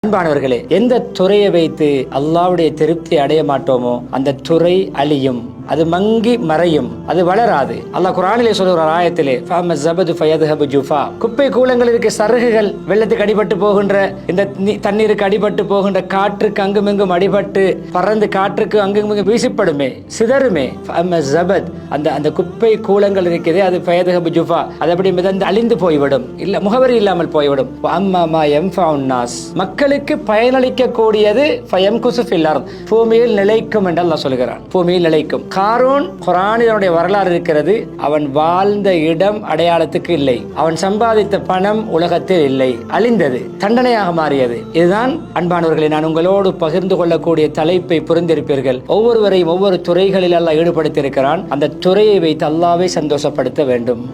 அன்பானவர்களே, எந்த துறையை வைத்து அல்லாஹ்வுடைய திருப்தி அடைய மாட்டோமோ அந்த துறை அழியும், அது மங்கி மறையும், அது வளராது. அல்லாஹ் குர்ஆனிலே சொல்லுகிற ஆயத்திலே குப்பை கூலங்களுக்கு சருகுகள் வெள்ளத்துக்கு அடிபட்டு போகின்ற, இந்த தண்ணீருக்கு அடிபட்டு போகின்ற, காற்றுக்கு அங்குமிங்கும் அடிபட்டு பறந்து காற்றுக்கு அங்குமிங்கும் வீசப்படுமே, சிதறுமே. அந்த குப்பை கூலங்கள் இருக்கிறதே, அது ஃபயதுஹபு ஜுஃபா, அது அப்படி மிதந்து அழிந்து போய்விடும், இல்ல முகவரி இல்லாமல் போய்விடும். மக்களுக்கு பயனளிக்க கூடியது பூமியில் நிலைக்கும் என்று அல்லாஹ் சொல்கிறான். பூமியில் நிலைக்கும். காரூன் குர்ஆனினுடைய வரலாறு இருக்கிறது. அவன் வாழ்ந்த இடம் அடையாளத்துக்கு இல்லை, அவன் சம்பாதித்த பணம் உலகத்தில் இல்லை, அழிந்தது, தண்டனையாக மாறியது. இதுதான் அன்பானவர்களை நான் உங்களோடு பகிர்ந்து கொள்ளக்கூடிய தலைப்பை புரிந்திருப்பீர்கள். ஒவ்வொருவரையும் ஒவ்வொரு துறைகளில் அல்லாஹ் ஈடுபடுத்தியிருக்கிறான். அந்த துறையை வைத்து அல்லாஹ்வை சந்தோஷப்படுத்த வேண்டும்.